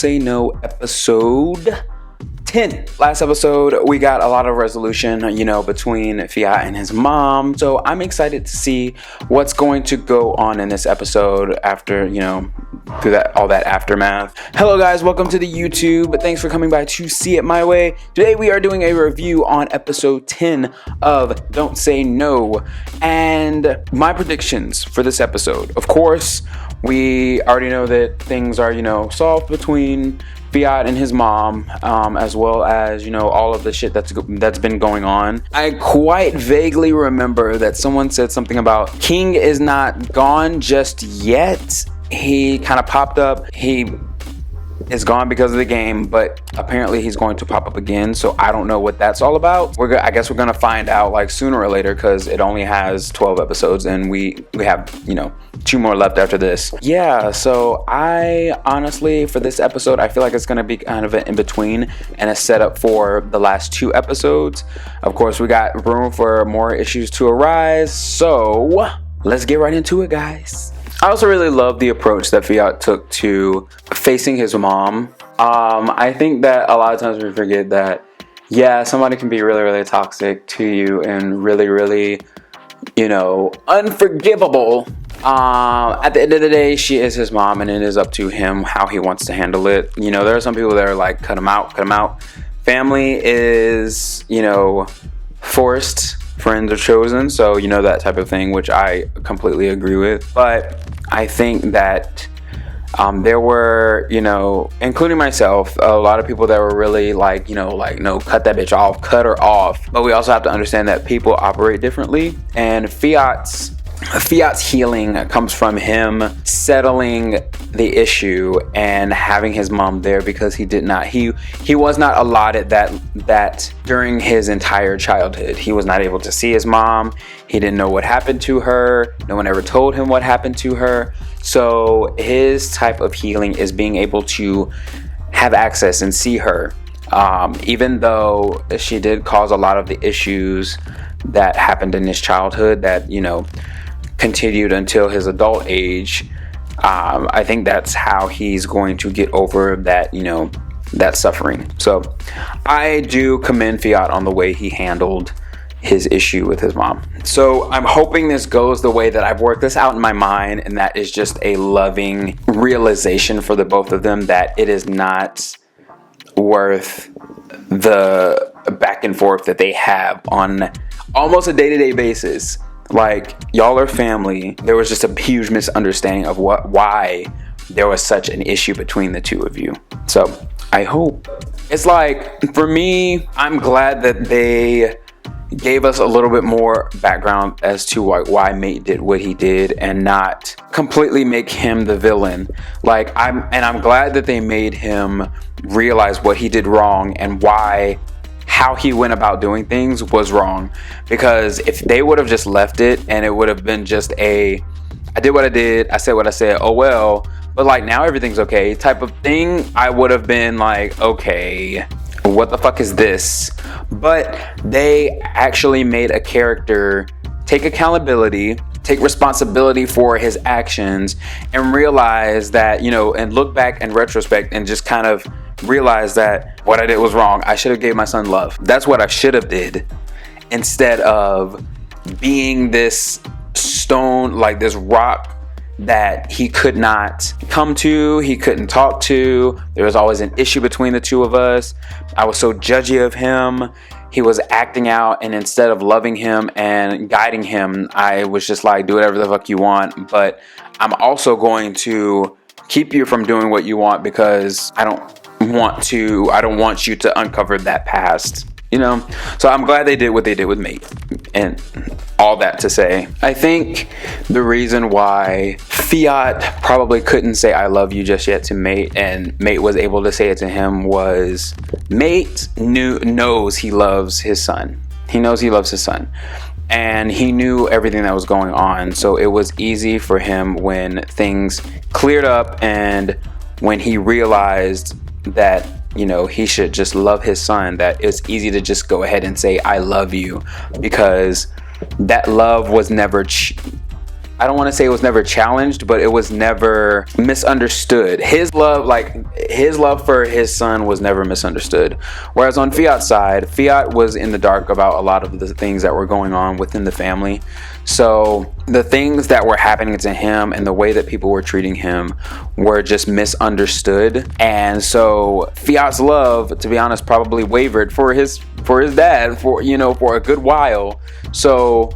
Say No episode 10. Last episode, we got a lot of resolution, between Fiat and his mom. So I'm excited to see what's going to go on in this episode after, through all that aftermath. Hello guys, welcome to the YouTube. Thanks for coming by to See It My Way. Today we are doing a review on episode 10 of Don't Say No. And my predictions for this episode. Of course, we already know that things are, solved between Fiat and his mom, as well as, all of the shit that's been going on. I quite vaguely remember that someone said something about King is not gone just yet. He kind of popped up. He is gone because of the game, but apparently he's going to pop up again. So I don't know what that's all about. I guess we're gonna find out sooner or later, because it only has 12 episodes and we have 2 more left after this. Yeah, so I honestly, for this episode, I feel like it's gonna be kind of an in-between and a setup for the last 2 episodes. Of course, we got room for more issues to arise, so let's get right into it, guys. I also really love the approach that Fiat took to facing his mom. I think that a lot of times we forget that, somebody can be really, really toxic to you and really, really, unforgivable. At the end of the day, she is his mom, and it is up to him how he wants to handle it. There are some people that are like, cut him out. Family is, forced. Friends are chosen, so that type of thing, which I completely agree with. But I think that there were, including myself, a lot of people that were really no, cut that bitch off, cut her off. But we also have to understand that people operate differently, and Fiat's healing comes from him settling the issue and having his mom there, because he was not allotted that during his entire childhood. He was not able to see his mom. He didn't know what happened to her. No one ever told him what happened to her. So his type of healing is being able to have access and see her, even though she did cause a lot of the issues that happened in his childhood that continued until his adult age. I think that's how he's going to get over that, that suffering. So I do commend Fiat on the way he handled his issue with his mom. So I'm hoping this goes the way that I've worked this out in my mind, and that is just a loving realization for the both of them that it is not worth the back and forth that they have on almost a day-to-day basis. Y'all are family. There was just a huge misunderstanding of why there was such an issue between the two of you. So I hope it's for me, I'm glad that they gave us a little bit more background as to why Mate did what he did, and not completely make him the villain. I'm glad that they made him realize what he did wrong and how he went about doing things was wrong. Because if they would have just left it and it would have been just I did what I did, I said what I said, oh well, but now everything's okay type of thing, I would have been okay, what the fuck is this? But they actually made a character take accountability, take responsibility for his actions, and realize that, and look back in retrospect and just kind of realize that what I did was wrong. I should have gave my son love. That's what I should have did, instead of being this stone, this rock that he could not come to, he couldn't talk to. There was always an issue between the two of us. I was so judgy of him. He was acting out, and instead of loving him and guiding him, I was just do whatever the fuck you want, but I'm also going to keep you from doing what you want, because I don't want you to uncover that past, So I'm glad they did what they did with Mate, and all that to say, I think the reason why Fiat probably couldn't say I love you just yet to Mate, and Mate was able to say it to him, was Mate knows he loves his son. He knows he loves his son, and he knew everything that was going on. So it was easy for him when things cleared up, and when he realized that he should just love his son, that it's easy to just go ahead and say I love you, because that love was never I don't want to say it was never challenged, but it was never misunderstood. His love for his son was never misunderstood. Whereas on Fiat's side, Fiat was in the dark about a lot of the things that were going on within the family. So the things that were happening to him and the way that people were treating him were just misunderstood. And so Fiat's love, to be honest, probably wavered for his dad for a good while. So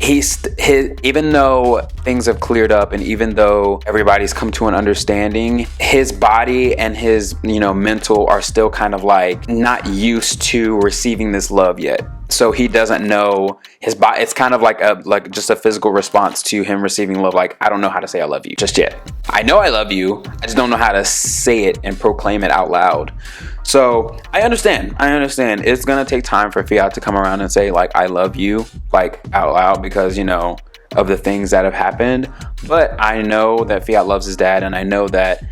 even though things have cleared up and even though everybody's come to an understanding, his body and his mental are still kind of like not used to receiving this love yet. So he doesn't know his body. It's kind of like just a physical response to him receiving love. Like, I don't know how to say I love you just yet. I know I love you, I just don't know how to say it and proclaim it out loud. So I understand. It's gonna take time for Fiat to come around and say like I love you like out loud because of the things that have happened. But I know that Fiat loves his dad, and I know that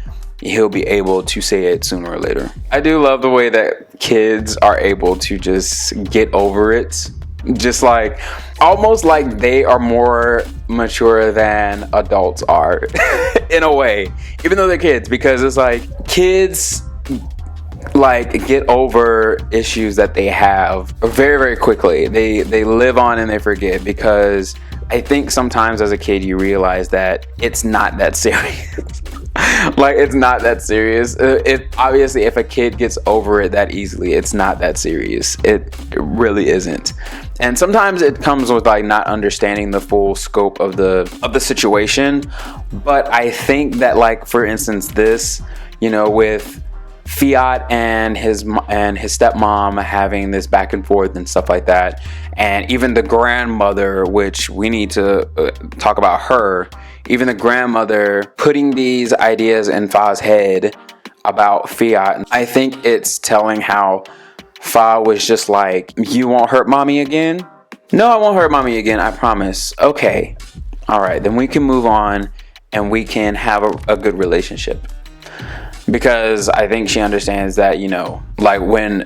he'll be able to say it sooner or later. I do love the way that kids are able to just get over it. Just like, almost like they are more mature than adults are in a way, even though they're kids, because it's like kids like get over issues that they have very, very quickly. They live on and they forget, because I think sometimes as a kid you realize that it's not that serious. Like, it's not that serious. Obviously, if a kid gets over it that easily, it's not that serious. It really isn't. And sometimes it comes with like not understanding the full scope of the situation. But I think that, like, for instance, this, with Fiat and his stepmom having this back and forth and stuff like that, and even the grandmother, which we need to talk about her. Even the grandmother putting these ideas in Fa's head about Fiat, I think it's telling how Fa was just like, you won't hurt mommy again? No, I won't hurt mommy again, I promise. Okay, all right, then we can move on and we can have a good relationship. Because I think she understands that, like when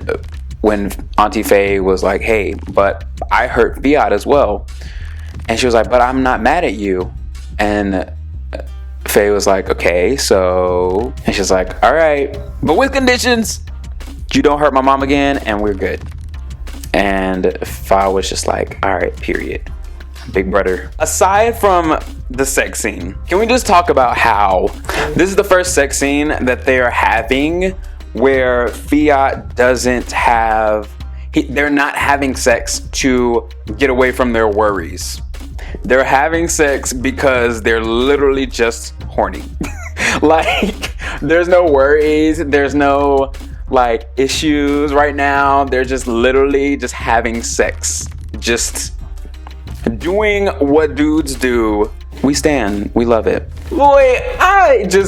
Auntie Faye was like, hey, but I hurt Fiat as well. And she was like, but I'm not mad at you. And Faye was like, okay, so, and she's like, all right, but with conditions. You don't hurt my mom again, and we're good. And Fa was just like, all right, period. Big brother. Aside from the sex scene, can we just talk about how this is the first sex scene that they're having where Fiat doesn't have, they're not having sex to get away from their worries. They're having sex because they're literally just horny. Like, there's no worries. There's no like issues right now. They're just literally just having sex. Just doing what dudes do. We stand. We love it. Boy,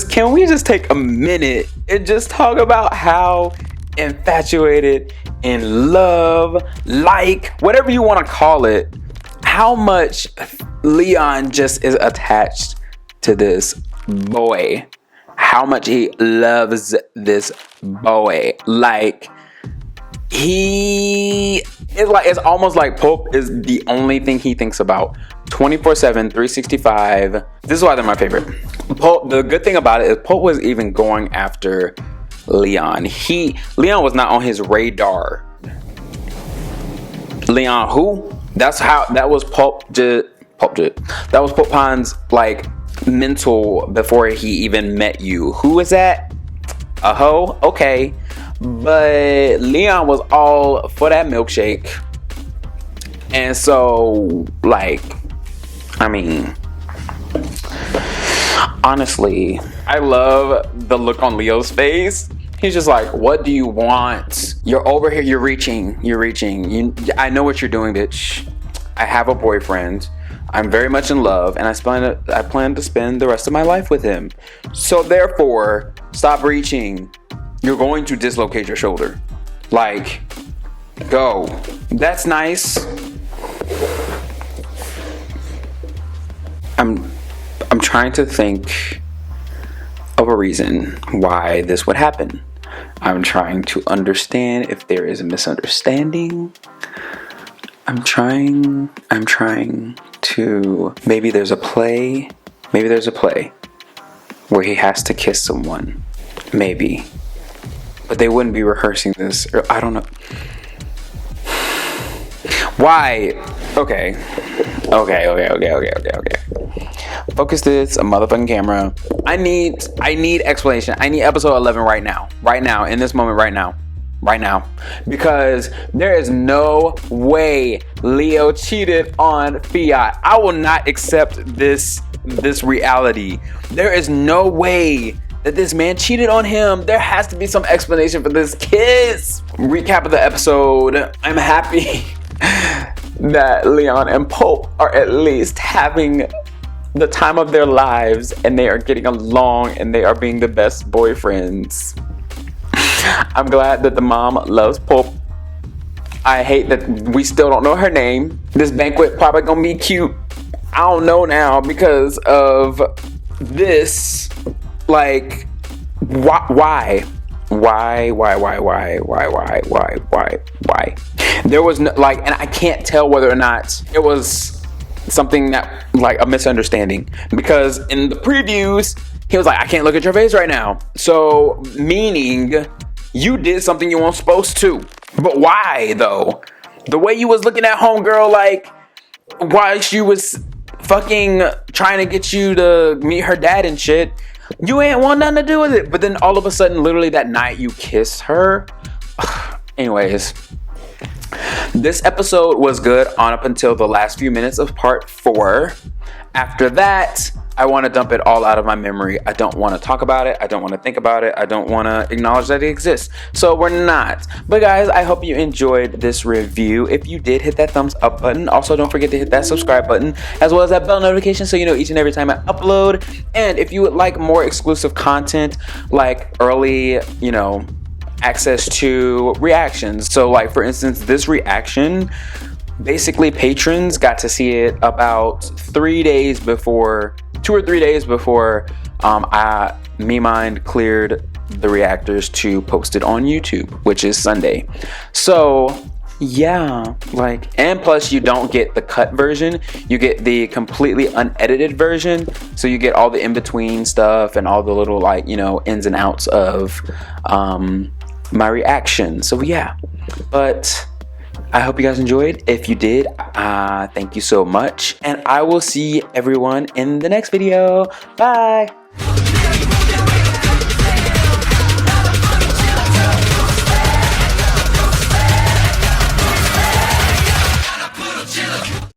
can we just take a minute and just talk about how infatuated, in love, like, whatever you want to call it, how much Leon just is attached to this boy. How much he loves this boy. Like, it's almost like Pope is the only thing he thinks about 24/7, 365. This is why they're my favorite. Pope, the good thing about it is Pope was even going after Leon. Leon was not on his radar. Leon who? That was that was Pobphan'S like mental before he even met you. Who is that? A hoe? Okay. But Leon was all for that milkshake. And so, like, I mean, honestly, I love the look on Leo's face. He's just like, what do you want? You're over here, you're reaching. I know what you're doing, bitch. I have a boyfriend. I'm very much in love, and I plan to spend the rest of my life with him. So therefore, stop reaching. You're going to dislocate your shoulder. Like, go. That's nice. I'm trying to think of a reason why this would happen. I'm trying to understand if there is a misunderstanding. I'm trying to to maybe there's a play where he has to kiss someone. Maybe. But they wouldn't be rehearsing this. Or I don't know. Why? Okay. Focus this, a motherfucking camera. I need explanation. I need episode 11 right now. Right now. In this moment right now. Right now. Because there is no way Leo cheated on Fiat. I will not accept this reality. There is no way that this man cheated on him. There has to be some explanation for this kiss. Recap of the episode. I'm happy that Leon and Pope are at least having the time of their lives, and they are getting along, and they are being the best boyfriends. I'm glad that the mom loves Pope. I hate that we still don't know her name. This banquet probably gonna be cute. I don't know now because of this. Like, why? There was no, like, and I can't tell whether or not it was something that, like, a misunderstanding, because in the previews he was like, I can't look at your face right now. So, meaning you did something you weren't supposed to. But why, though? The way you was looking at homegirl, like, while she was fucking trying to get you to meet her dad and shit, you ain't want nothing to do with it. But then all of a sudden, literally that night, you kissed her. Anyways, this episode was good on up until the last few minutes of part 4. After that, I want to dump it all out of my memory. I don't want to talk about it. I don't want to think about it. I don't want to acknowledge that it exists. So we're not. But guys, I hope you enjoyed this review. If you did, hit that thumbs up button. Also, don't forget to hit that subscribe button, as well as that bell notification so you know each and every time I upload. And if you would like more exclusive content, like early, access to reactions. So, like, for instance, this reaction, basically patrons got to see it about 3 days before, 2 or 3 days before MeMind cleared the reactors to post it on YouTube, which is Sunday. So yeah, like, and plus you don't get the cut version, you get the completely unedited version. So you get all the in-between stuff and all the little, like, ins and outs of my reaction. So yeah, but I hope you guys enjoyed. If you did, thank you so much. And I will see everyone in the next video. Bye.